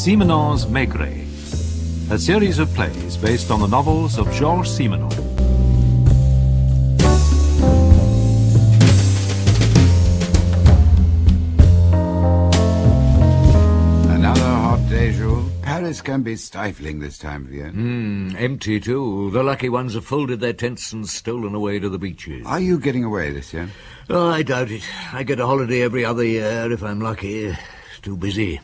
Simenon's Maigret, a series of plays based on the novels of Georges Simenon. Another hot day, Jules. Paris can be stifling this time of year. Empty too. The lucky ones have folded their tents and stolen away to the beaches. Are you getting away this year? Oh, I doubt it. I get a holiday every other year if I'm lucky. It's too busy.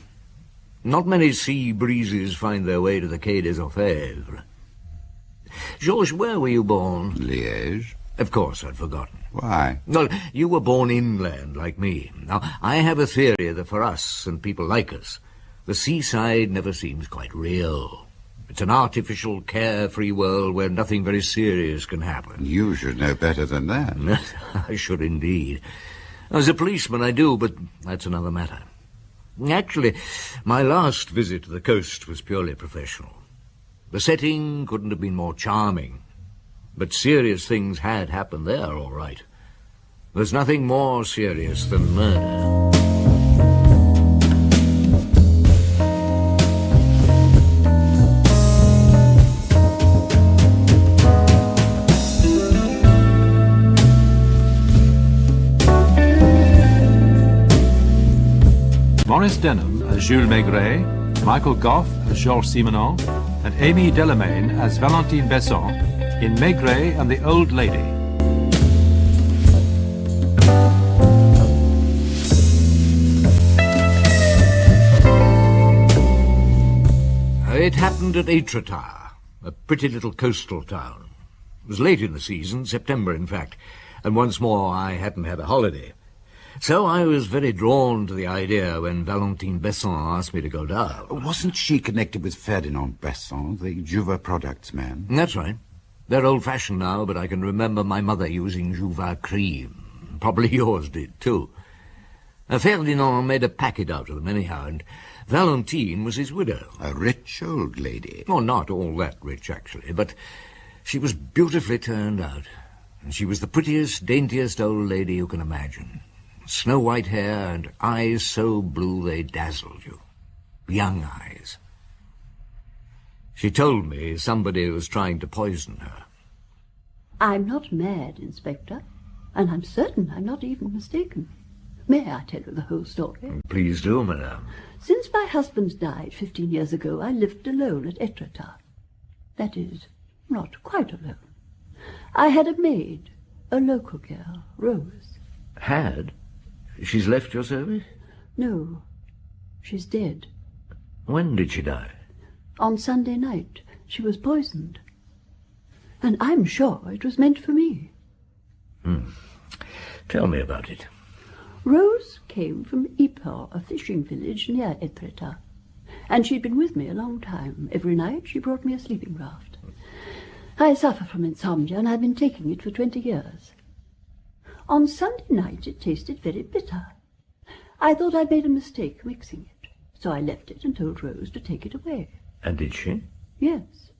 Not many sea breezes find their way to the Quai des Orfèvres. Georges, where were you born? Liège. Of course, I'd forgotten. Why? Well, you were born inland, like me. Now, I have a theory that for us and people like us, the seaside never seems quite real. It's an artificial, carefree world where nothing very serious can happen. You should know better than that. I should indeed. As a policeman, I do, but that's another matter. Actually, my last visit to the coast was purely professional. The setting couldn't have been more charming, but serious things had happened there, all right. There's nothing more serious than murder. Maurice Denham as Jules Maigret, Michael Gough as Georges Simenon, and Amy Delamain as Valentine Besson in Maigret and the Old Lady. It happened at Étretat, a pretty little coastal town. It was late in the season, September in fact, and once more I hadn't had a holiday. So I was very drawn to the idea when Valentine Besson asked me to go down. Wasn't she connected with Ferdinand Besson, the Jouva products man? That's right. They're old-fashioned now, but I can remember my mother using Jouva cream. Probably yours did, too. Ferdinand made a packet out of them anyhow, and Valentine was his widow. A rich old lady. Well, not all that rich, actually, but she was beautifully turned out. And she was the prettiest, daintiest old lady you can imagine. Snow-white hair and eyes so blue they dazzled you. Young eyes. She told me somebody was trying to poison her. I'm not mad, Inspector, and I'm certain I'm not even mistaken. May I tell you the whole story? Please do, madame. Since my husband died 15 years ago, I lived alone at Étretat. That is, not quite alone. I had a maid, a local girl, Rose. Had? She's left your service? No, she's dead. When did she die? On Sunday night. She was poisoned. And I'm sure it was meant for me. Tell me about it. Rose came from Ypres, a fishing village near Étretat. And she'd been with me a long time. Every night she brought me a sleeping draught. I suffer from insomnia, and I've been taking it for 20 years. On Sunday night it tasted very bitter. I thought I'd made a mistake mixing it, so I left it and told Rose to take it away. And did she? Yes.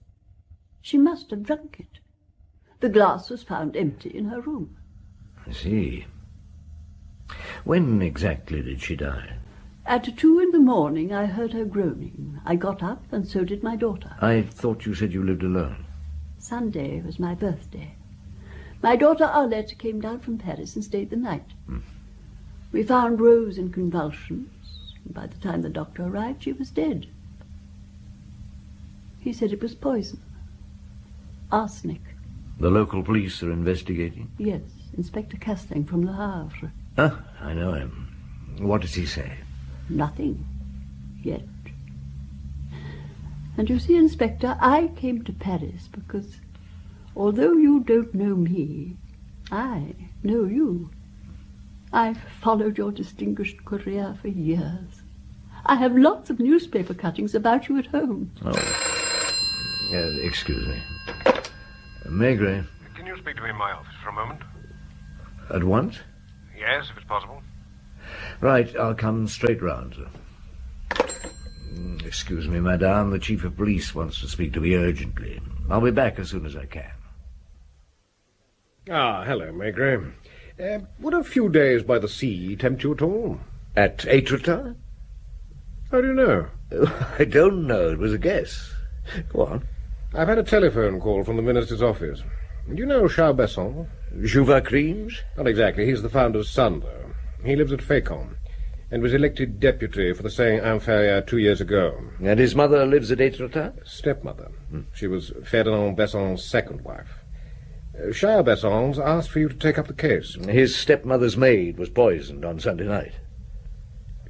She must have drunk it. The glass was found empty in her room. I see. When exactly did she die? At 2 in the morning I heard her groaning. I got up, and so did my daughter. I thought you said you lived alone. Sunday was my birthday. My daughter Arlette came down from Paris and stayed the night. We found Rose in convulsions, and by the time the doctor arrived, she was dead. He said it was poison. Arsenic. The local police are investigating? Yes, Inspector Castling from Le Havre. Ah, I know him. What does he say? Nothing. Yet. And you see, Inspector, I came to Paris because, although you don't know me, I know you. I've followed your distinguished career for years. I have lots of newspaper cuttings about you at home. Excuse me. Maigret. Can you speak to me in my office for a moment? At once? Yes, if it's possible. Right, I'll come straight round, sir. Excuse me, madame. The chief of police wants to speak to me urgently. I'll be back as soon as I can. Ah, hello, Maigret. Would a few days by the sea tempt you at all? At Étretat? How do you know? I don't know. It was a guess. Go on. I've had a telephone call from the minister's office. Do you know Charles Besson? Jouvacrimes? Not exactly. He's the founder's son, though. He lives at Fécamp and was elected deputy for the Seine-Inférieure 2 years ago. And his mother lives at Étretat? Stepmother. She was Ferdinand Besson's second wife. Charles Besson's asked for you to take up the case. His stepmother's maid was poisoned on Sunday night.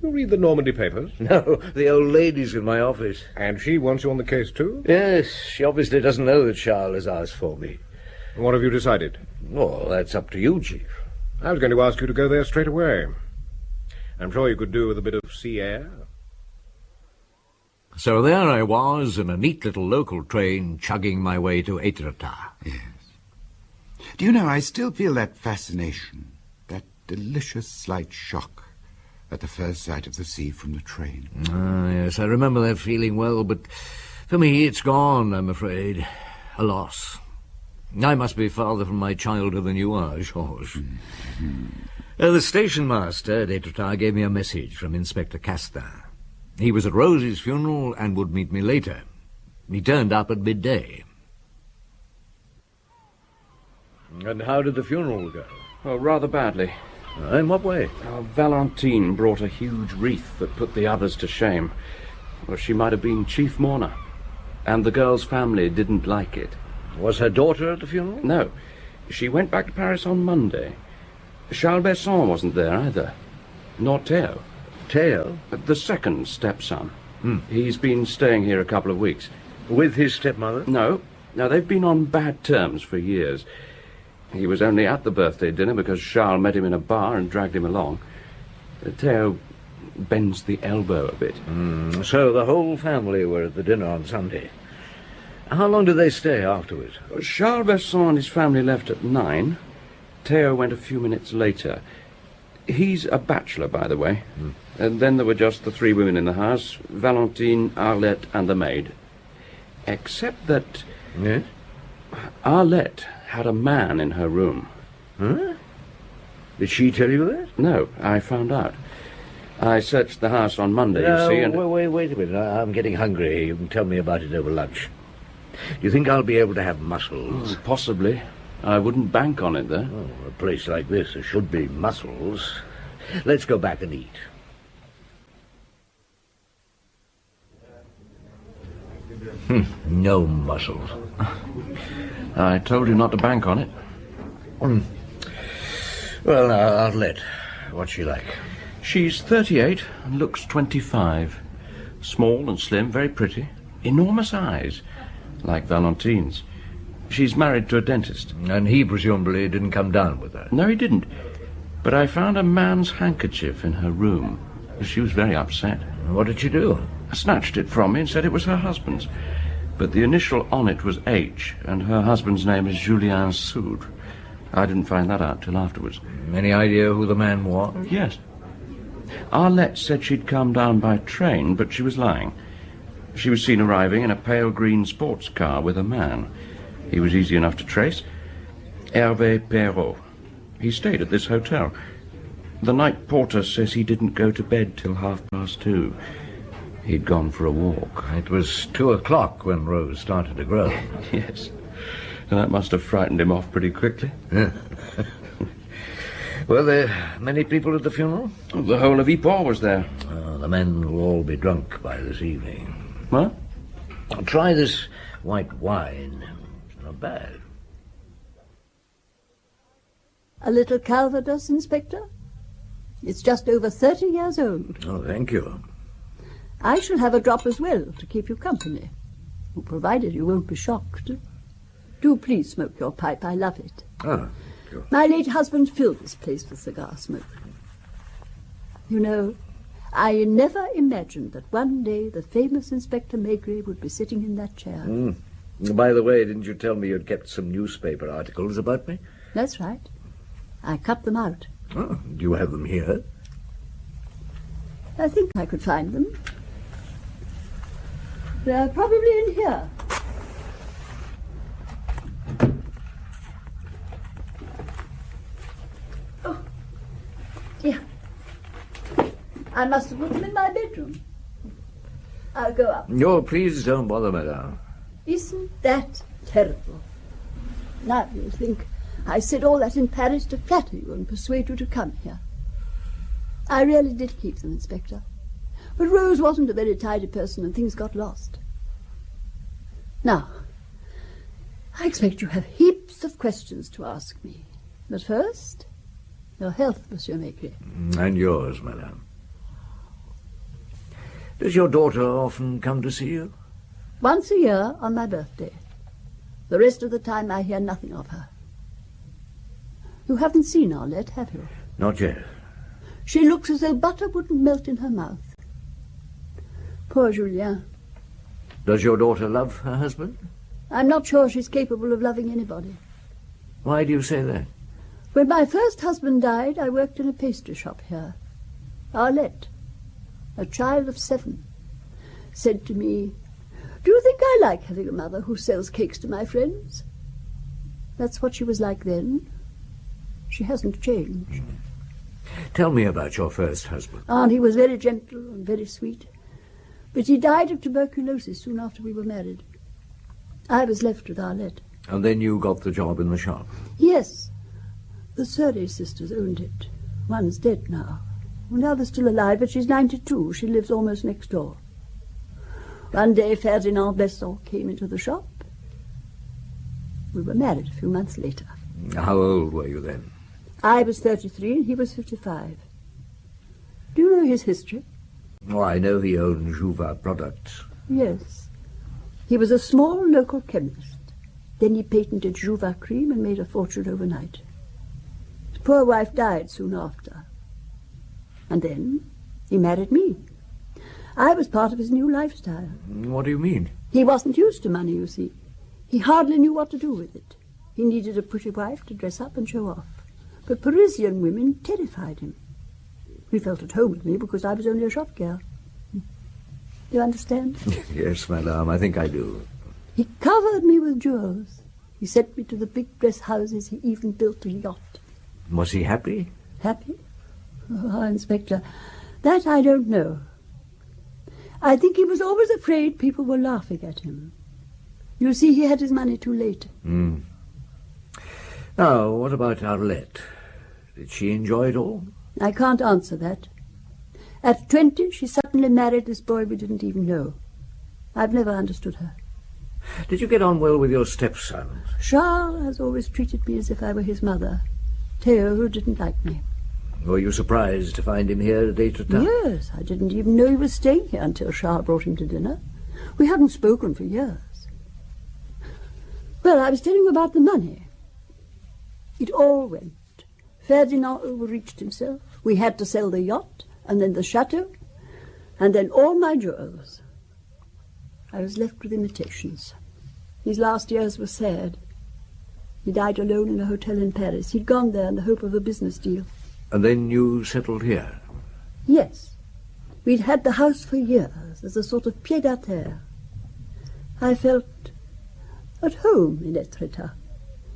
You read the Normandy papers? No, the old lady's in my office. And she wants you on the case, too? Yes, she obviously doesn't know that Charles has asked for me. What have you decided? Well, that's up to you, Chief. I was going to ask you to go there straight away. I'm sure you could do with a bit of sea air. So there I was, in a neat little local train, chugging my way to Étretat. Yes. Do you know, I still feel that fascination, that delicious slight shock at the first sight of the sea from the train. Ah, yes, I remember that feeling well, but for me it's gone, I'm afraid. A loss. I must be farther from my childhood than you are, Georges. The station master at Étretat gave me a message from Inspector Castin. He was at Rosie's funeral and would meet me later. He turned up at midday. And how did the funeral go? Oh, rather badly. In what way? Valentine brought a huge wreath that put the others to shame. Well, she might have been chief mourner. And the girl's family didn't like it. Was her daughter at the funeral? No. She went back to Paris on Monday. Charles Besson wasn't there either. Nor Theo. Theo? The second stepson. He's been staying here a couple of weeks. With his stepmother? No, they've been on bad terms for years. He was only at the birthday dinner because Charles met him in a bar and dragged him along. Theo bends the elbow a bit. So the whole family were at the dinner on Sunday. How long did they stay afterwards? Charles Besson and his family left at 9. Theo went a few minutes later. He's a bachelor, by the way. And then there were just the 3 women in the house, Valentine, Arlette, and the maid. Except that Yes? Arlette had a man in her room. Huh? Did she tell you that? No, I found out. I searched the house on Monday, you see, and... Wait a minute. I'm getting hungry. You can tell me about it over lunch. Do you think I'll be able to have mussels? Possibly. I wouldn't bank on it, though. Oh, a place like this, there should be mussels. Let's go back and eat. No mussels. I told you not to bank on it. Well, now, Arlette, what's she like? She's 38 and looks 25. Small and slim, very pretty. Enormous eyes, like Valentine's. She's married to a dentist. And he presumably didn't come down with her. No, he didn't. But I found a man's handkerchief in her room. She was very upset. What did she do? Snatched it from me and said it was her husband's. But the initial on it was H, and her husband's name is Julien Soudre. I didn't find that out till afterwards. Any idea who the man was? Yes. Arlette said she'd come down by train, but she was lying. She was seen arriving in a pale green sports car with a man. He was easy enough to trace. Hervé Perrault. He stayed at this hotel. The night porter says he didn't go to bed till 2:30. He'd gone for a walk. It was 2:00 when Rose started to grow. Yes. And that must have frightened him off pretty quickly. Were there many people at the funeral? The whole of Ypres was there. The men will all be drunk by this evening. What? Try this white wine. It's not bad. A little Calvados, Inspector? It's just over 30 years old. Oh, thank you. I shall have a drop as well to keep you company, provided you won't be shocked. Do please smoke your pipe. I love it. Oh, sure. My late husband filled this place with cigar smoke. You know, I never imagined that one day the famous Inspector Maigret would be sitting in that chair. By the way, didn't you tell me you'd kept some newspaper articles about me? That's right. I cut them out. Oh, do you have them here? I think I could find them. They're probably in here. Oh, yeah. I must have put them in my bedroom. I'll go up. No, please don't bother, madame. Isn't that terrible? Now you think I said all that in Paris to flatter you and persuade you to come here. I really did keep them, Inspector. But Rose wasn't a very tidy person and things got lost. Now, I expect you have heaps of questions to ask me. But first, your health, Monsieur Maigret. And yours, madame. Does your daughter often come to see you? Once a year on my birthday. The rest of the time I hear nothing of her. You haven't seen Arlette, have you? Not yet. She looks as though butter wouldn't melt in her mouth. Poor Julien. Does your daughter love her husband? I'm not sure she's capable of loving anybody. Why do you say that? When my first husband died, I worked in a pastry shop here. Arlette, a child of 7, said to me, "Do you think I like having a mother who sells cakes to my friends?" That's what she was like then. She hasn't changed. Tell me about your first husband. He was very gentle and very sweet. But he died of tuberculosis soon after we were married. I was left with Arlette. And then you got the job in the shop? Yes. The Surrey sisters owned it. One's dead now. The other's still alive, but she's 92. She lives almost next door. One day Ferdinand Besson came into the shop. We were married a few months later. How old were you then? I was 33 and he was 55. Do you know his history? Oh, I know he owned Jouvin products. Yes. He was a small local chemist. Then he patented Jouvin cream and made a fortune overnight. His poor wife died soon after. And then he married me. I was part of his new lifestyle. What do you mean? He wasn't used to money, you see. He hardly knew what to do with it. He needed a pretty wife to dress up and show off. But Parisian women terrified him. He felt at home with me because I was only a shop girl. Do you understand? Yes, madame, I think I do. He covered me with jewels. He sent me to the big dress houses. He even built a yacht. Was he happy? Happy? Oh, Inspector, that I don't know. I think he was always afraid people were laughing at him. You see, he had his money too late. Now, what about Arlette? Did she enjoy it all? I can't answer that. At 20, she suddenly married this boy we didn't even know. I've never understood her. Did you get on well with your stepson? Charles has always treated me as if I were his mother. Theo, who didn't like me. Were you surprised to find him here at Etretat? Yes, I didn't even know he was staying here until Charles brought him to dinner. We hadn't spoken for years. Well, I was telling you about the money. It all went. Ferdinand overreached himself. We had to sell the yacht, and then the chateau, and then all my jewels. I was left with imitations. His last years were sad. He died alone in a hotel in Paris. He'd gone there in the hope of a business deal. And then you settled here? Yes. We'd had the house for years, as a sort of pied-à-terre. I felt at home in Etretat,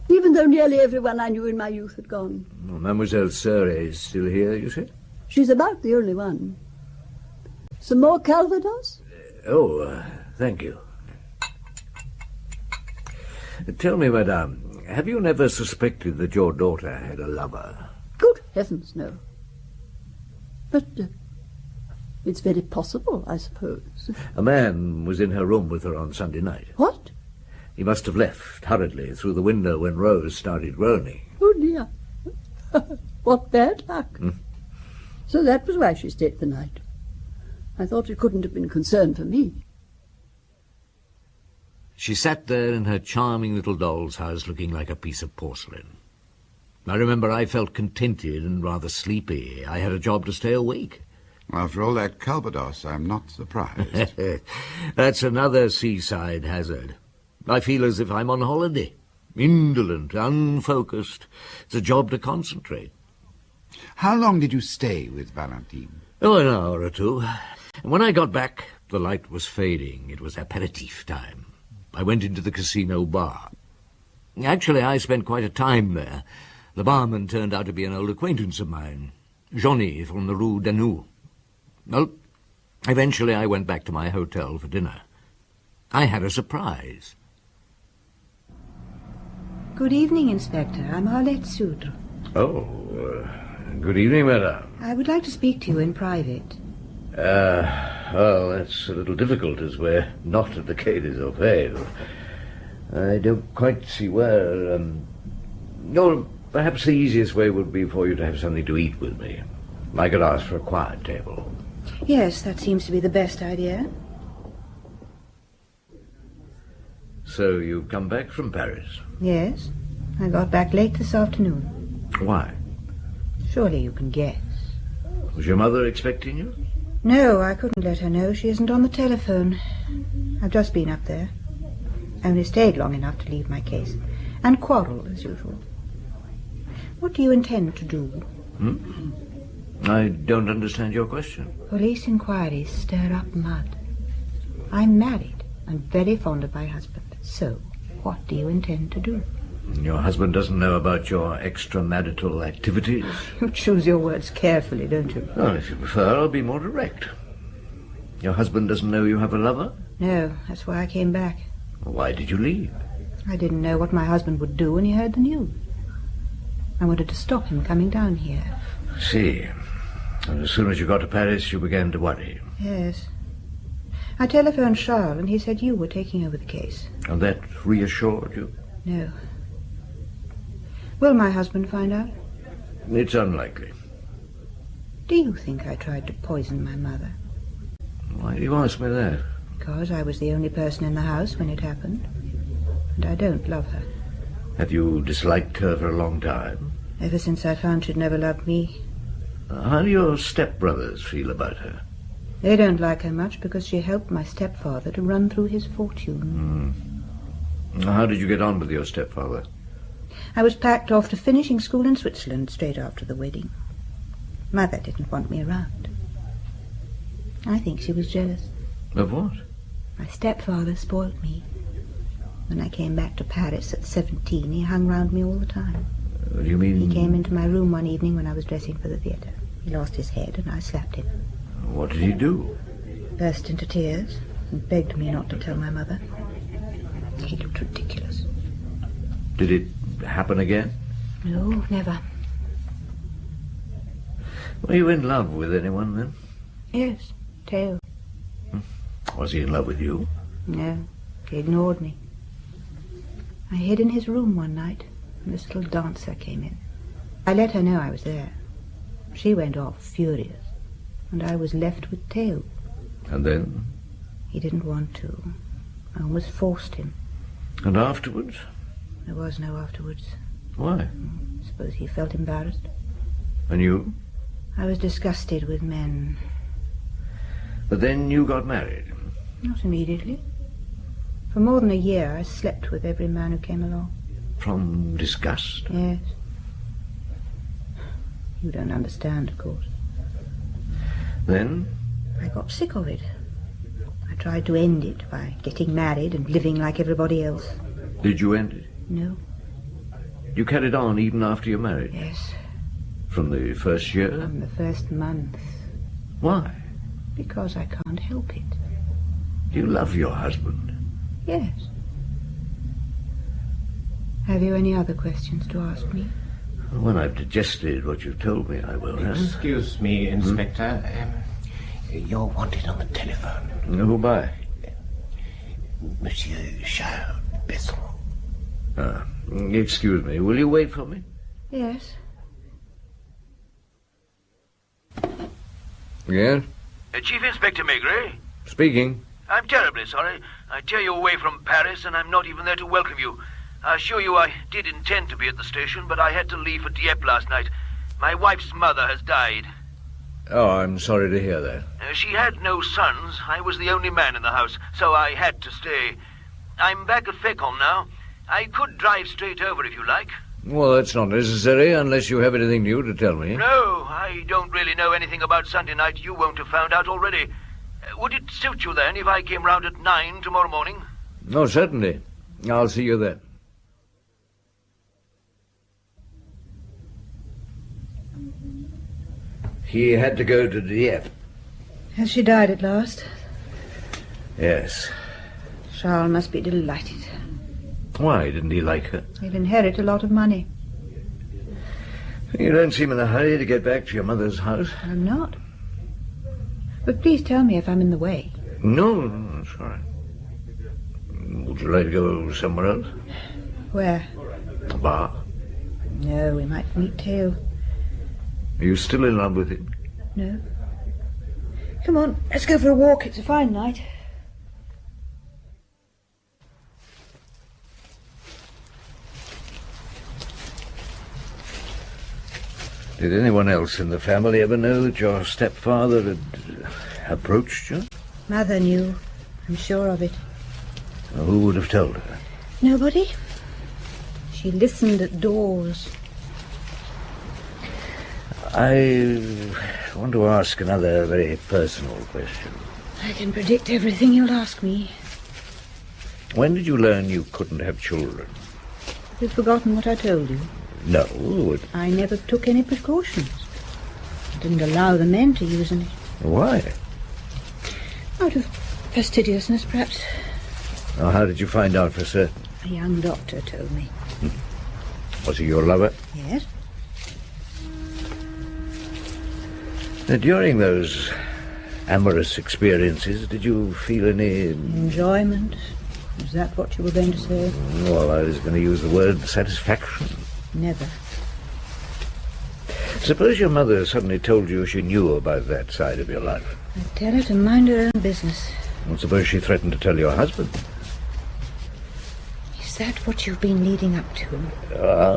even though nearly everyone I knew in my youth had gone. Well, Mademoiselle Surrey is still here, you said? She's about the only one. Some more Calvados? Thank you. Tell me, madame, have you never suspected that your daughter had a lover? Good heavens, no. But it's very possible, I suppose. A man was in her room with her on Sunday night. What? He must have left hurriedly through the window when Rose started groaning. Oh, dear. What bad luck. So that was why she stayed the night. I thought it couldn't have been concern for me. She sat there in her charming little doll's house looking like a piece of porcelain. I remember I felt contented and rather sleepy. I had a job to stay awake. After all that Calvados, I'm not surprised. That's another seaside hazard. I feel as if I'm on holiday. Indolent, unfocused. It's a job to concentrate. How long did you stay with Valentine? Oh, an hour or two. And when I got back, the light was fading. It was aperitif time. I went into the casino bar. Actually, I spent quite a time there. The barman turned out to be an old acquaintance of mine, Johnny from the Rue Danou. Well, Eventually I went back to my hotel for dinner. I had a surprise. Good evening, Inspector. I'm Arlette Soudre. Oh, good evening, madame. I would like to speak to you in private. Well, that's a little difficult as we're not at the Quai des Orfèvres. I don't quite see where, No, perhaps the easiest way would be for you to have something to eat with me. I could ask for a quiet table. Yes, that seems to be the best idea. So you've come back from Paris? Yes. I got back late this afternoon. Why? Surely you can guess. Was your mother expecting you? No, I couldn't let her know. She isn't on the telephone. I've just been up there. Only stayed long enough to leave my case. And quarrel, as usual. What do you intend to do? I don't understand your question. Police inquiries stir up mud. I'm married and very fond of my husband. So, what do you intend to do? Your husband doesn't know about your extramarital activities? You choose your words carefully, don't you? Well, if you prefer, I'll be more direct. Your husband doesn't know you have a lover? No, that's why I came back. Why did you leave? I didn't know what my husband would do when he heard the news. I wanted to stop him coming down here. I see. And as soon as you got to Paris, you began to worry. Yes. I telephoned Charles, and he said you were taking over the case. And that reassured you? No. Will my husband find out? It's unlikely. Do you think I tried to poison my mother? Why do you ask me that? Because I was the only person in the house when it happened. And I don't love her. Have you disliked her for a long time? Ever since I found she'd never loved me. How do your stepbrothers feel about her? They don't like her much because she helped my stepfather to run through his fortune. How did you get on with your stepfather? I was packed off to finishing school in Switzerland straight after the wedding. Mother didn't want me around. I think she was jealous. Of what? My stepfather spoiled me. When I came back to Paris at 17, he hung round me all the time. What do you mean? He came into my room one evening when I was dressing for the theatre. He lost his head and I slapped him. What did he do? Burst into tears and begged me not to tell my mother. He looked ridiculous. Did it happen again? No, never. Were you in love with anyone then? Yes, Theo. Was he in love with you? No, he ignored me. I hid in his room one night, and this little dancer came in. I let her know I was there. She went off furious, and I was left with Theo. And then? He didn't want to. I almost forced him. And afterwards? There was no afterwards. Why? I suppose he felt embarrassed. And you? I was disgusted with men. But then you got married? Not immediately. For more than a year I slept with every man who came along. From disgust? Yes. You don't understand, of course. Then? I got sick of it. I tried to end it by getting married and living like everybody else. Did you end it? No. You carried on even after you married? Yes. From the first year? From the first month. Why? Because I can't help it. Do you love your husband? Yes. Have you any other questions to ask me? When I've digested what you've told me, I will. Excuse me, Inspector. You're wanted on the telephone. Who by? Monsieur Charles Besson. Excuse me. Will you wait for me? Yes. Yes? Chief Inspector Maigret? Speaking. I'm terribly sorry. I tear you away from Paris, and I'm not even there to welcome you. I assure you I did intend to be at the station, but I had to leave for Dieppe last night. My wife's mother has died. Oh, I'm sorry to hear that. She had no sons. I was the only man in the house, so I had to stay. I'm back at Fécamp now. I could drive straight over if you like. Well, that's not necessary unless you have anything new to tell me. No, I don't really know anything about Sunday night. You won't have found out already. Would it suit you then if I came round at 9 tomorrow morning? No, certainly. I'll see you then. He had to go to Dieppe. Has she died at last? Yes. Charles must be delighted. Why didn't he like her? He'll inherit a lot of money. You don't seem in a hurry to get back to your mother's house. I'm not. But please tell me if I'm in the way. No, that's all right. Would you like to go somewhere else? Where? A bar. No, we might meet Theo. Are you still in love with him? No. Come on, let's go for a walk. It's a fine night. Did anyone else in the family ever know that your stepfather had approached you? Mother knew. I'm sure of it. Who would have told her? Nobody. She listened at doors. I want to ask another very personal question. I can predict everything you'll ask me. When did you learn you couldn't have children? You've forgotten what I told you. No. I never took any precautions. I didn't allow the men to use any. Why? Out of fastidiousness, perhaps. Now, how did you find out for certain? A young doctor told me. Was he your lover? Yes. Now, during those amorous experiences, did you feel any... Enjoyment? Is that what you were going to say? Well, I was going to use the word satisfaction. Never. Suppose your mother suddenly told you she knew about that side of your life. I'd tell her to mind her own business. And suppose she threatened to tell your husband. Is that what you've been leading up to?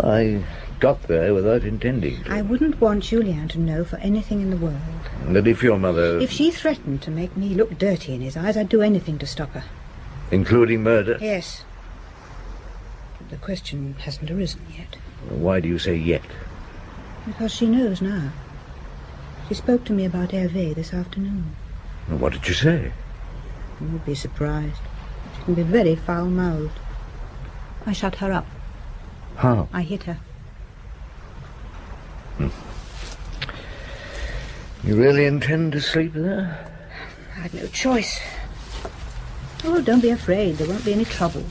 I got there without intending to. I wouldn't want Julian to know for anything in the world. But if your mother... If she threatened to make me look dirty in his eyes, I'd do anything to stop her. Including murder? Yes. But the question hasn't arisen yet. Why do you say yet? Because she knows now. She spoke to me about Hervé this afternoon. What did you say? You would be surprised. She can be very foul-mouthed. I shut her up. How? I hit her. You really intend to sleep there? I had no choice. Oh, don't be afraid. There won't be any trouble.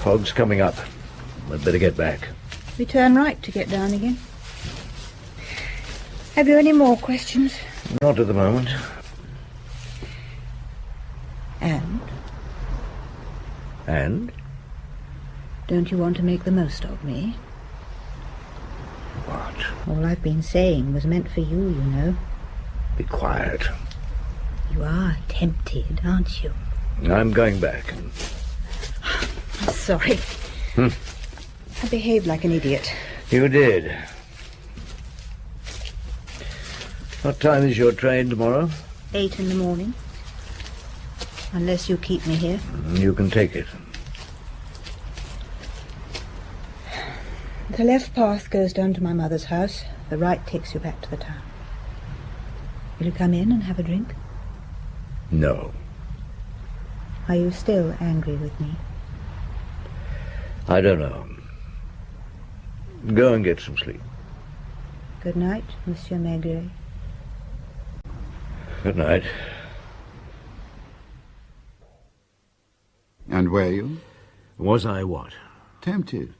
Fog's coming up. I'd better get back. We turn right to get down again. Have you any more questions? Not at the moment. And? And? Don't you want to make the most of me? What? All I've been saying was meant for you, you know. Be quiet. You are tempted, aren't you? I'm going back. I'm sorry. I behaved like an idiot. You did. What time is your train tomorrow? 8 in the morning. Unless you keep me here. You can take it. The left path goes down to my mother's house. The right takes you back to the town. Will you come in and have a drink? No. Are you still angry with me? I don't know. Go and get some sleep. Good night, Monsieur Maigret. Good night. And were you? Was I what? Tempted.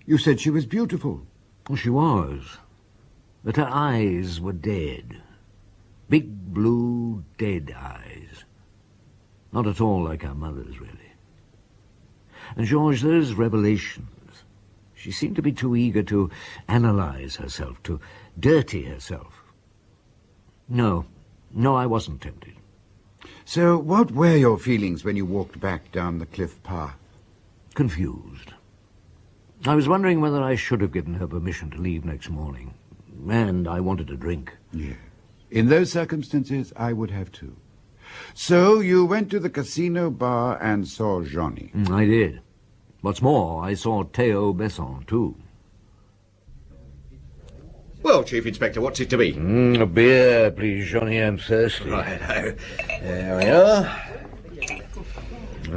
You said she was beautiful. Well, she was. But her eyes were dead. Big, blue, dead eyes. Not at all like her mother's, really. And, George, those revelations, she seemed to be too eager to analyze herself, to dirty herself. No, I wasn't tempted. So what were your feelings when you walked back down the cliff path? Confused. I was wondering whether I should have given her permission to leave next morning. And I wanted a drink. Yes. In those circumstances, I would have too. So you went to the casino bar and saw Johnny. I did. What's more, I saw Theo Besson, too. Well, Chief Inspector, what's it to be? A beer, please, Johnny. I'm thirsty. Righto. There we are.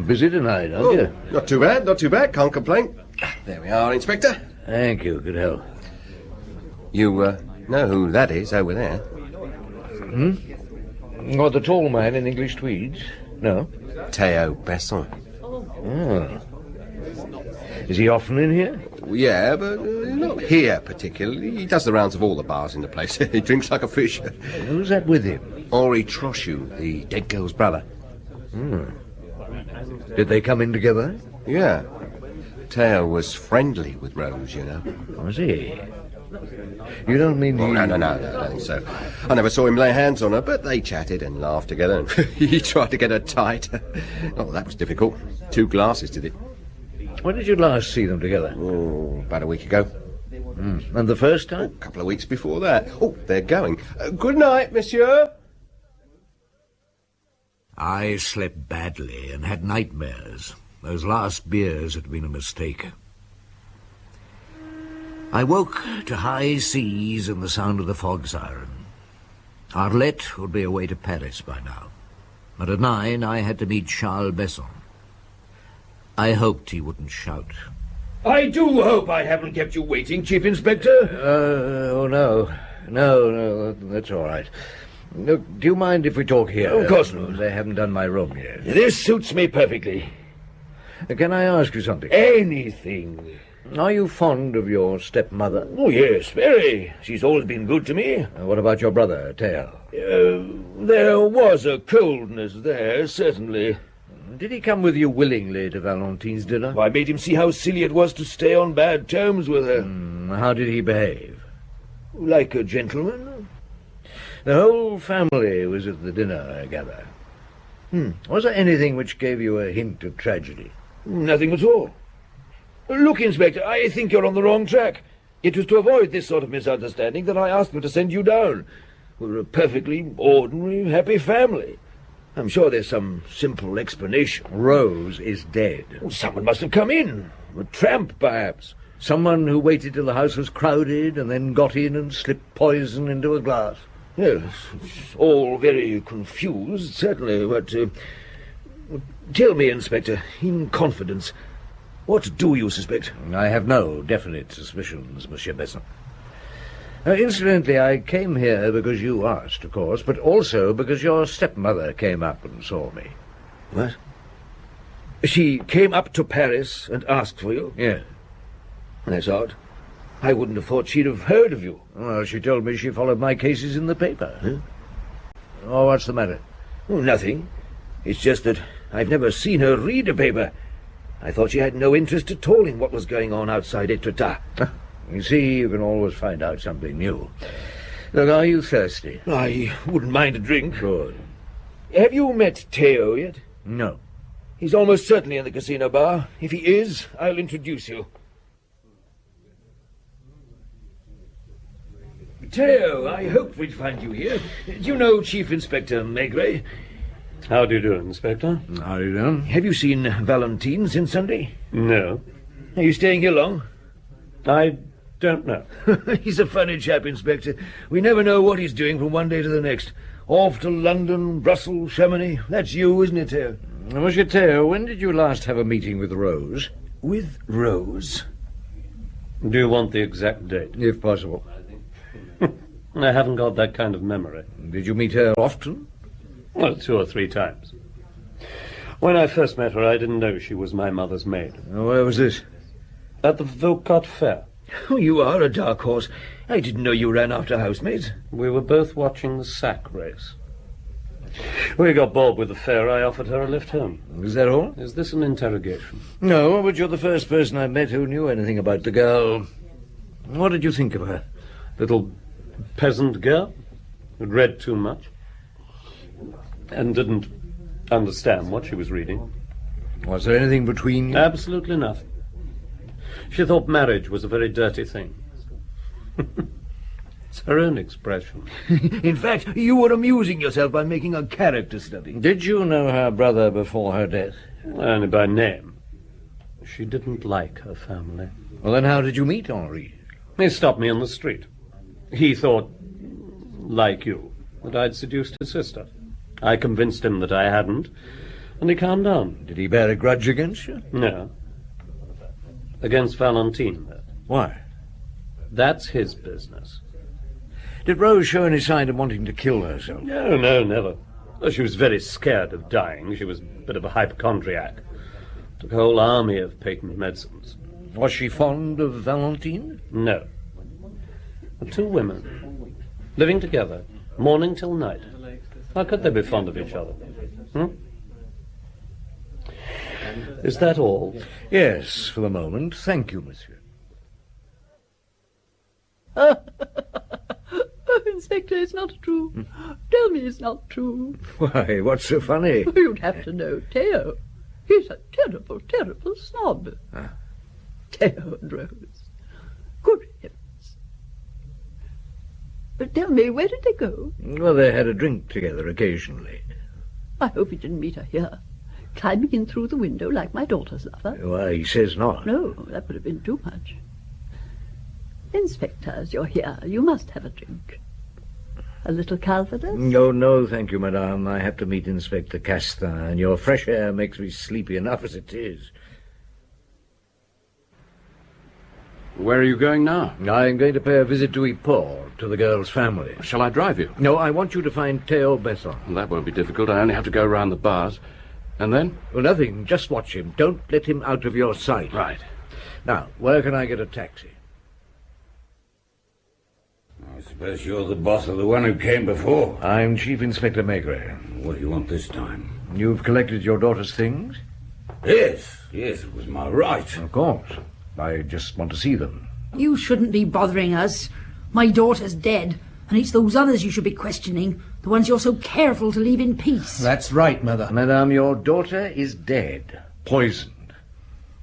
Busy tonight, aren't you? Not too bad, not too bad. Can't complain. There we are, Inspector. Thank you. Good health. You know who that is over there. What, the tall man in English tweeds? No. Theo Besson. Ah. Is he often in here? Yeah, but not here particularly. He does the rounds of all the bars in the place. He drinks like a fish. Who's that with him? Henri Trochu, the dead girl's brother. Did they come in together? Yeah. Theo was friendly with Rose, you know. Was he? You don't mean No, I don't think so. I never saw him lay hands on her, but they chatted and laughed together, and he tried to get her tight. Oh, that was difficult. 2 glasses did it. When did you last see them together? Oh, about a week ago. And the first time? A couple of weeks before that. Oh, they're going. Good night, monsieur. I slept badly and had nightmares. Those last beers had been a mistake. I woke to high seas and the sound of the fog siren. Arlette would be away to Paris by now. But at 9 I had to meet Charles Besson. I hoped he wouldn't shout. I do hope I haven't kept you waiting, Chief Inspector. Oh, no. No, that's all right. Look, do you mind if we talk here? Of course not. They haven't done my room yet. This suits me perfectly. Can I ask you something? Anything. Are you fond of your stepmother? Oh, yes, very. She's always been good to me. What about your brother, Theo? There was a coldness there, certainly. Did he come with you willingly to Valentine's dinner? I made him see how silly it was to stay on bad terms with her. How did he behave? Like a gentleman. The whole family was at the dinner, I gather. Was there anything which gave you a hint of tragedy? Nothing at all. Look, Inspector, I think you're on the wrong track. It was to avoid this sort of misunderstanding that I asked them to send you down. We're a perfectly ordinary, happy family. I'm sure there's some simple explanation. Rose is dead. Well, someone must have come in. A tramp, perhaps. Someone who waited till the house was crowded and then got in and slipped poison into a glass. Yes, it's all very confused, certainly, but... tell me, Inspector, in confidence, what do you suspect? I have no definite suspicions, Monsieur Besson. Incidentally, I came here because you asked, of course, but also because your stepmother came up and saw me. What? She came up to Paris and asked for you? Yes. That's odd. I wouldn't have thought she'd have heard of you. Well, she told me she followed my cases in the paper. Huh? Oh, what's the matter? Oh, nothing. It's just that I've never seen her read a paper. I thought she had no interest at all in what was going on outside Etretat. You see, you can always find out something new. Look, are you thirsty? I wouldn't mind a drink. Good. Have you met Theo yet? No. He's almost certainly in the casino bar. If he is, I'll introduce you. Theo, I hoped we'd find you here. Do you know Chief Inspector Maigret? How do you do, Inspector? How do you do? Have you seen Valentine since Sunday? No. Are you staying here long? I don't know. He's a funny chap, Inspector. We never know what he's doing from one day to the next. Off to London, Brussels, Chamonix. That's you, isn't it, Theo? Monsieur Theo, when did you last have a meeting with Rose? With Rose? Do you want the exact date? If possible. I haven't got that kind of memory. Did you meet her often? Well, 2 or 3 times. When I first met her, I didn't know she was my mother's maid. Where was this? At the Vilcot Fair. Oh, you are a dark horse. I didn't know you ran after housemaids. We were both watching the sack race. We got bored with the fair. I offered her a lift home. Is that all? Is this an interrogation? No, but you're the first person I met who knew anything about the girl. What did you think of her? Little peasant girl who'd read too much and didn't understand what she was reading. Was there anything between you? Absolutely nothing. She thought marriage was a very dirty thing. It's her own expression. In fact, you were amusing yourself by making a character study. Did you know her brother before her death? Only by name. She didn't like her family. Well, then how did you meet Henri? He stopped me on the street. He thought, like you, that I'd seduced his sister. I convinced him that I hadn't, and he calmed down. Did he bear a grudge against you? No. Against Valentine, though. Why? That's his business. Did Rose show any sign of wanting to kill herself? No, never. Well, she was very scared of dying. She was a bit of a hypochondriac. Took a whole army of patent medicines. Was she fond of Valentine? No. The two women, living together, morning till night. How could they be fond of each other? Is that all? Yes, for the moment. Thank you, monsieur. Oh, Inspector, it's not true. Tell me it's not true. Why, what's so funny? You'd have to know Theo. He's a terrible, terrible snob. Theo and Rose. Good heavens. But tell me, where did they go? Well, they had a drink together occasionally. I hope he didn't meet her here, climbing in through the window like my daughter's lover. Why, he says not. No, that would have been too much. Inspector, as you're here, you must have a drink. A little Calvados? No, thank you, madame. I have to meet Inspector Castin, and your fresh air makes me sleepy enough as it is. Where are you going now? I'm going to pay a visit to Ypres, to the girl's family. Shall I drive you? No, I want you to find Theo Besson. Well, that won't be difficult. I only have to go round the bars. And then? Well, nothing. Just watch him. Don't let him out of your sight. Right. Now, where can I get a taxi? I suppose you're the boss of the one who came before. I'm Chief Inspector Maigret. What do you want this time? You've collected your daughter's things? Yes, it was my right. Of course. I just want to see them. You shouldn't be bothering us. My daughter's dead, and it's those others you should be questioning, the ones you're so careful to leave in peace. That's right, Mother. Madame, your daughter is dead, poisoned.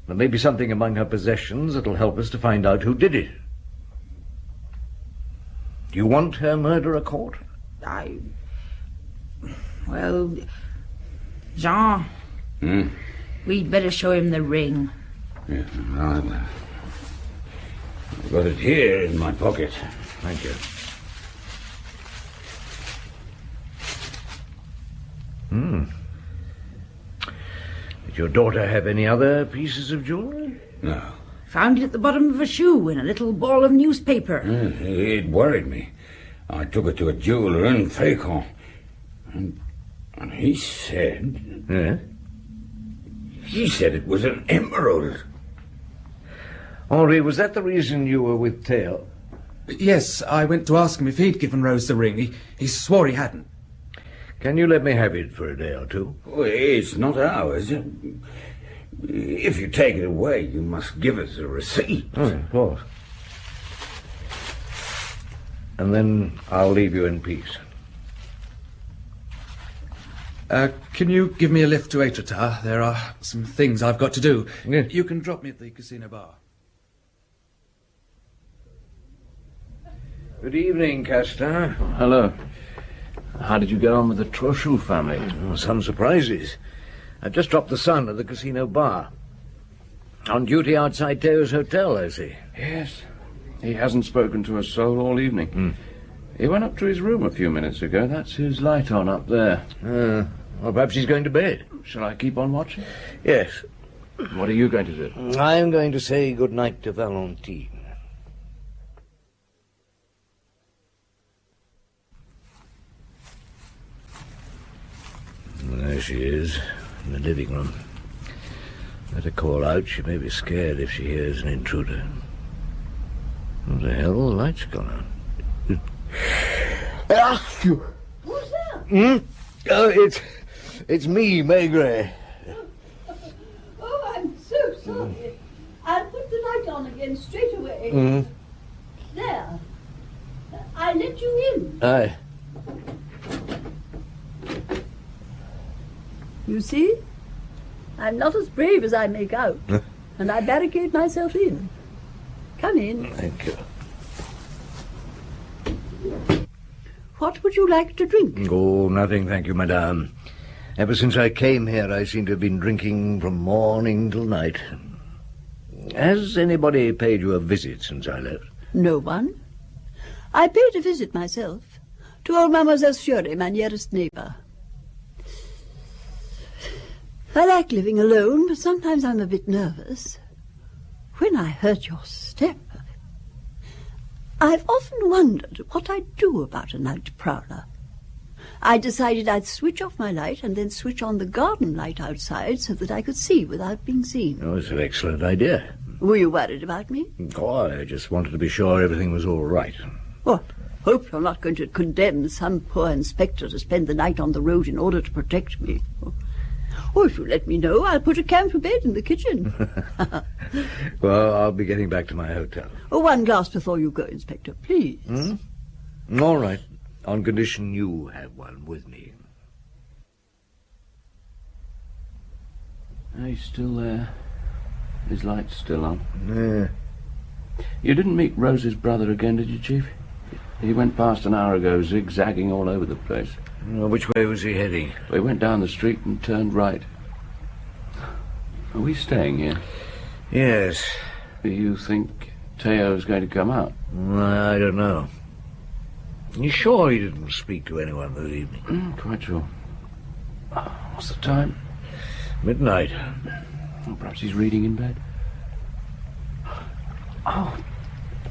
There may be something among her possessions that'll help us to find out who did it. Do you want her murderer caught? Well, Jean, we'd better show him the ring. Yeah, I've got it here in my pocket. Thank you. Did your daughter have any other pieces of jewelry? No. Found it at the bottom of a shoe in a little ball of newspaper. It worried me. I took it to a jeweller in Fécamp, and he said... Yeah? He said it was an emerald. Henri, was that the reason you were with Theo? Yes, I went to ask him if he'd given Rose the ring. He swore he hadn't. Can you let me have it for a day or two? Well, it's not ours. If you take it away, you must give us a receipt. Oh, of course. And then I'll leave you in peace. Can you give me a lift to Étretat? There are some things I've got to do. Yes. You can drop me at the casino bar. Good evening, Castin. Hello. How did you get on with the Trochu family? Some surprises. I've just dropped the son at the casino bar. On duty outside Theo's hotel, I see. Yes. He hasn't spoken to a soul all evening. He went up to his room a few minutes ago. That's his light on up there. Well, perhaps he's going to bed. Shall I keep on watching? Yes. What are you going to do? I'm going to say good night to Valentine. There she is, in the living room. Better call out. She may be scared if she hears an intruder. What the hell? The light's gone out. Who's there? Oh, it's me, Maigret. Oh, I'm so sorry. I'll put the light on again straight away. There. I let you in. Aye. You see? I'm not as brave as I make out. And I barricade myself in. Come in. Thank you. What would you like to drink? Oh, nothing, thank you, madame. Ever since I came here, I seem to have been drinking from morning till night. Has anybody paid you a visit since I left? No one. I paid a visit myself to old Mademoiselle Fiore, my nearest neighbour. I like living alone, but sometimes I'm a bit nervous. When I heard your step... I've often wondered what I'd do about a night prowler. I decided I'd switch off my light and then switch on the garden light outside so that I could see without being seen. Oh, it's an excellent idea. Were you worried about me? Oh, I just wanted to be sure everything was all right. What? Hope you're not going to condemn some poor inspector to spend the night on the road in order to protect me. Or if you let me know, I'll put a camphor bed in the kitchen. Well, I'll be getting back to my hotel. Oh, one glass before you go, Inspector, please. All right, on condition you have one with me. He's still there. His light's still on. Yeah. You didn't meet Rose's brother again, did you, Chief? He went past an hour ago, zigzagging all over the place. Which way was he heading? We went down the street and turned right. Are we staying here? Yes. Do you think Teo's going to come out? I don't know. You sure he didn't speak to anyone this evening? Quite sure. What's the time? Midnight. Oh, perhaps he's reading in bed. Oh,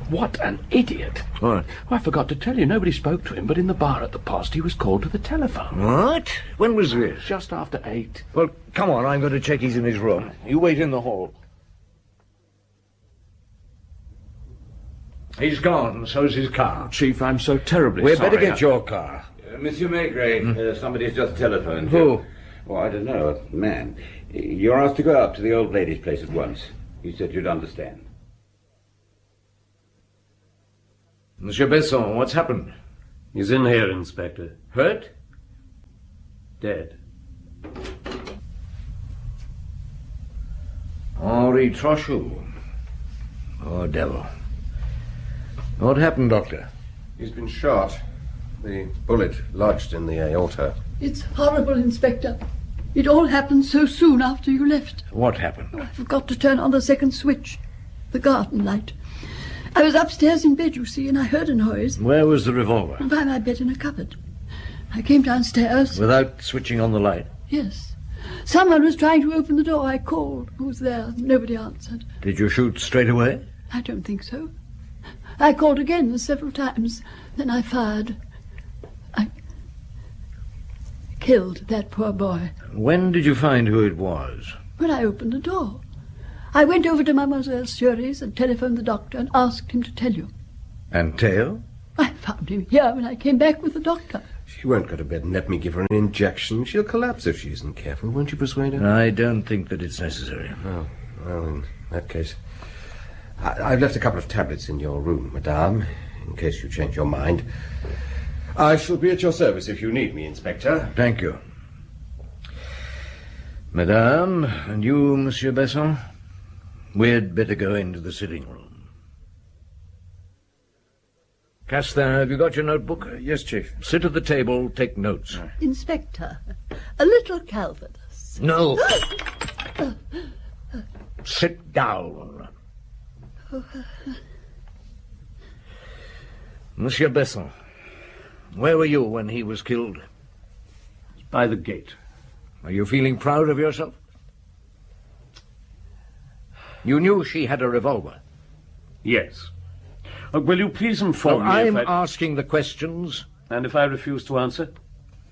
what an idiot. What? Oh, I forgot to tell you, nobody spoke to him, but in the bar at the post he was called to the telephone. What? When was this? Just after 8. Well, come on, I'm going to check he's in his room. You wait in the hall. He's gone, so's his car. Chief, I'm so terribly We'd sorry. better get your car. Monsieur Maigret, somebody's just telephoned. Who? Oh, I don't know, a man. You're asked to go up to the old lady's place at once. You said you'd understand. Monsieur Besson, what's happened? He's in here, Inspector. Hurt? Dead. Henri Trochu. Oh, devil. What happened, Doctor? He's been shot. The bullet lodged in the aorta. It's horrible, Inspector. It all happened so soon after you left. What happened? I forgot to turn on the second switch, the garden light. I was upstairs in bed, you see, and I heard a noise. Where was the revolver? By my bed in a cupboard. I came downstairs. Without switching on the light? Yes. Someone was trying to open the door. I called. Who was there? Nobody answered. Did you shoot straight away? I don't think so. I called again several times. Then I fired. I killed that poor boy. When did you find who it was? When I opened the door. I went over to Mademoiselle Surrey's and telephoned the doctor and asked him to tell you. And Teo? I found him here when I came back with the doctor. She won't go to bed and let me give her an injection. She'll collapse if she isn't careful. Won't you persuade her? I don't think that it's necessary. Oh, well, in that case... I've left a couple of tablets in your room, madame, in case you change your mind. I shall be at your service if you need me, Inspector. Thank you. Madame, and you, Monsieur Besson? We'd better go into the sitting room. Castin, have you got your notebook? Yes, Chief. Sit at the table, take notes. Inspector, a little Calvados. No. Sit down. Monsieur Besson, where were you when he was killed? By the gate. Are you feeling proud of yourself? You knew she had a revolver? Yes. Will you please inform me I'm if asking the questions. And if I refuse to answer?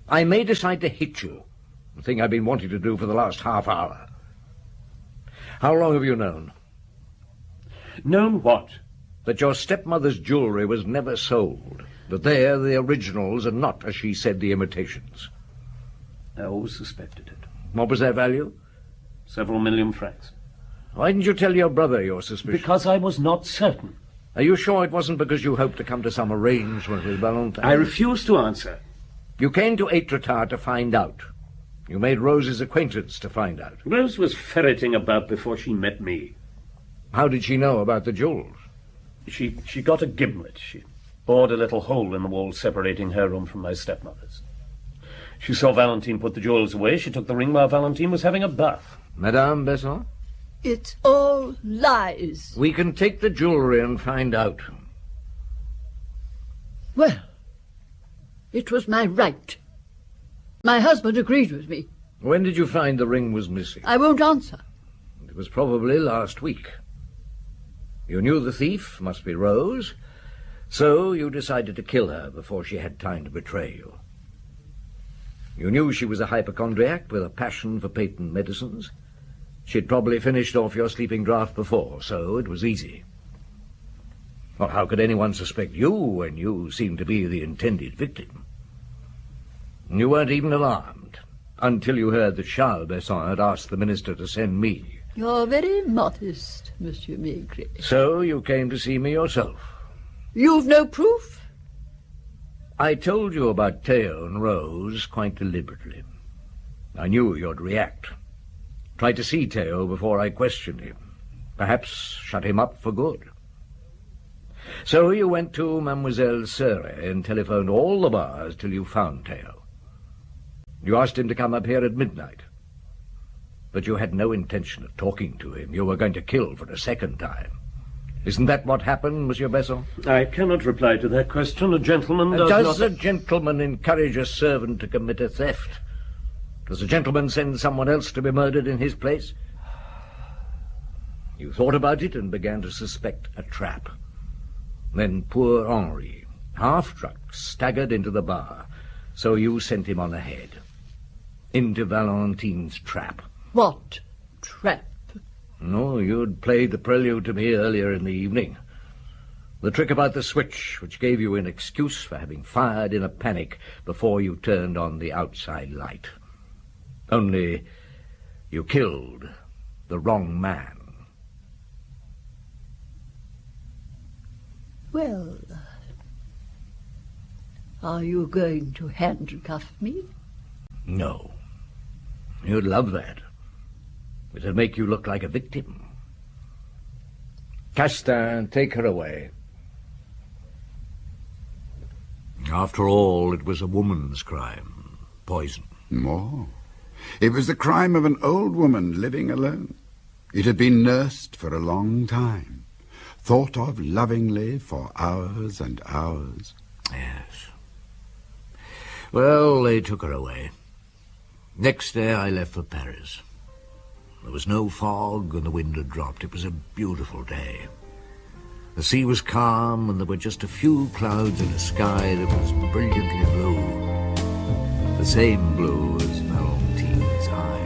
I may decide to hit you. The thing I've been wanting to do for the last half hour. How long have you known? Known what? That your stepmother's jewellery was never sold. That they're the originals and not, as she said, the imitations. I always suspected it. What was their value? Several million francs. Why didn't you tell your brother your suspicion? Because I was not certain. Are you sure it wasn't because you hoped to come to some arrangement with Valentin? I refuse to answer. You came to Étretat to find out. You made Rose's acquaintance to find out. Rose was ferreting about before she met me. How did she know about the jewels? She got a gimlet. She bored a little hole in the wall separating her room from my stepmother's. She saw Valentine put the jewels away. She took the ring while Valentine was having a bath. Madame Besson? It's all lies. We can take the jewellery and find out. Well, it was my right. My husband agreed with me. When did you find the ring was missing? I won't answer. It was probably last week. You knew the thief must be Rose, So you decided to kill her before she had time to betray you. You knew she was a hypochondriac with a passion for patent medicines. She'd probably finished off your sleeping draught before, so it was easy. Well, how could anyone suspect you when you seemed to be the intended victim? You weren't even alarmed until you heard that Charles Besson had asked the minister to send me. You're very modest, Monsieur Maigret. So you came to see me yourself. You've no proof? I told you about Theo and Rose quite deliberately. I knew you'd react. Tried to see Theo before I questioned him. Perhaps shut him up for good. So you went to Mademoiselle Seret and telephoned all the bars till you found Theo. You asked him to come up here at midnight. But you had no intention of talking to him. You were going to kill for a second time. Isn't that what happened, Monsieur Besson? I cannot reply to that question. A gentleman does a gentleman encourage a servant to commit a theft? Does a gentleman send someone else to be murdered in his place? You thought about it and began to suspect a trap. Then poor Henri, half-drunk, staggered into the bar, so you sent him on ahead. Into Valentine's trap. What trap? No, you'd played the prelude to me earlier in the evening. The trick about the switch, which gave you an excuse for having fired in a panic before you turned on the outside light. Only you killed the wrong man. Well, are you going to handcuff me? No. You'd love that. It'll make you look like a victim. Castin, take her away. After all, it was a woman's crime. Poison. More. It was the crime of an old woman living alone. It had been nursed for a long time, thought of lovingly for hours and hours. Yes. Well, they took her away. Next day I left for Paris. There was no fog and the wind had dropped. It was a beautiful day. The sea was calm and there were just a few clouds in a sky that was brilliantly blue. The same blue as Valentine's eyes.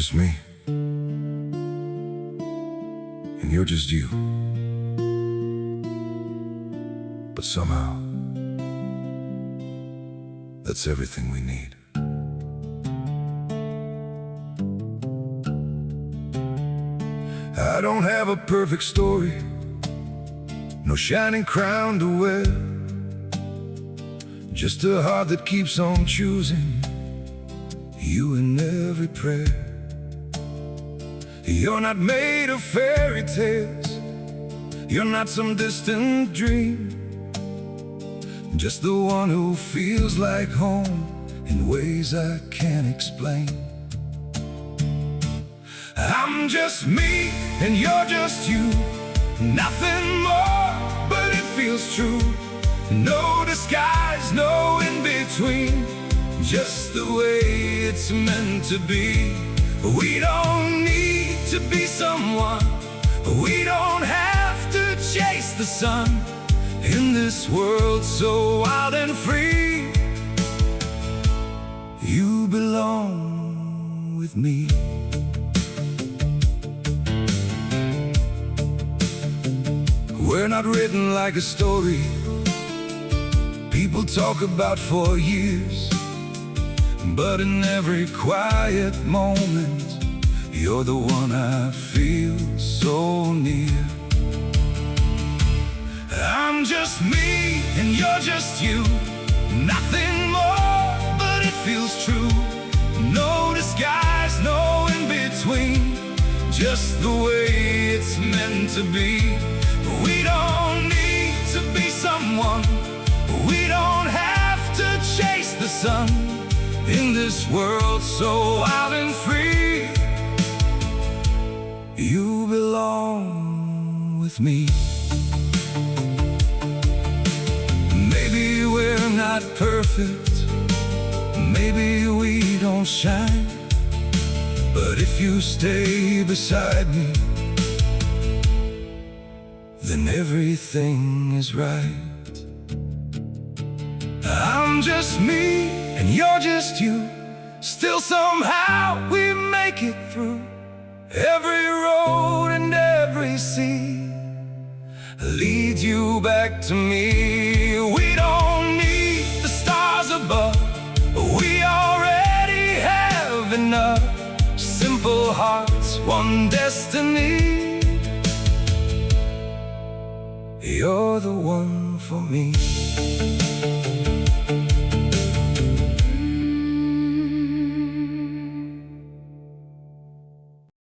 just me, and you're just you. But somehow, that's everything we need. I don't have a perfect story, no shining crown to wear, just a heart that keeps on choosing you in every prayer. You're not made of fairy tales, you're not some distant dream, just the one who feels like home in ways I can't explain. I'm just me and you're just you, nothing more, but it feels true. No disguise, no in-between, just the way it's meant to be. We don't need to be someone, we don't have to chase the sun. In this world so wild and free, you belong with me. We're not written like a story people talk about for years, but in every quiet moment, you're the one I feel so near. I'm just me and you're just you, nothing more, but it feels true. No disguise, no in-between, just the way it's meant to be. We don't need to be someone, we don't have to chase the sun. In this world so wild and free, you belong with me. Maybe we're not perfect, maybe we don't shine, but if you stay beside me, then everything is right. I'm just me and you're just you, still somehow we make it through every road and every sea. Lead you back to me. We don't need the stars above, we already have enough. Simple hearts, one destiny. You're the one for me.